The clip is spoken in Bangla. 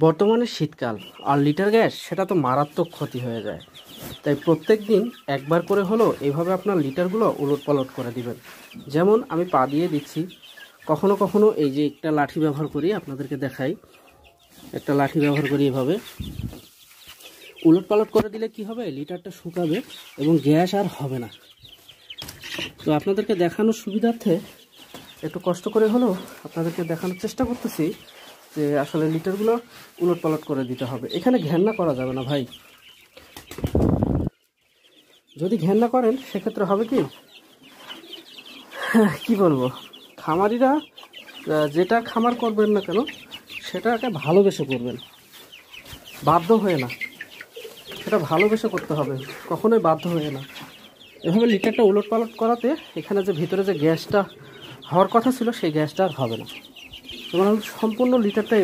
বর্তমানে শীতকাল আর লিটার গ্যাস সেটা তো মারাত্মক ক্ষতি হয়ে যায়। তাই প্রত্যেক দিন একবার করে হলেও এভাবে আপনার লিটারগুলো উলটপালট করে দিবেন। যেমন আমি পা দিয়ে দিচ্ছি, কখনো কখনো এই যে একটা লাঠি ব্যবহার করি, আপনাদেরকে দেখাই। একটা লাঠি ব্যবহার করি, এভাবে উলটপালট করে দিলে কি হবে, লিটারটা শুকাবে এবং গ্যাস আর হবে না। তো আপনাদেরকে দেখানোর সুবিধার্থে একটু কষ্ট করে হলেও আপনাদেরকে দেখানোর চেষ্টা করতেছি যে আসলে লিটারগুলো উলটপালট করে দিতে হবে। এখানে ঘেন্না করা যাবে না ভাই। যদি ঘেন্না করেন সেক্ষেত্রে হবে কি, কি বলবো, খামারিরা যেটা খামার করবেন না কেন সেটাকে ভালোবেসে করবেন, বাধ্য হয়ে না। সেটা ভালোবেসে করতে হবে, কখনোই বাধ্য হয়ে না। এভাবে লিটারটা উলটপালট করাতে এখানে যে ভিতরে যে গ্যাসটা হওয়ার কথা ছিল সেই গ্যাসটা আর হবে না। তোমার সম্পূর্ণ লিটারটা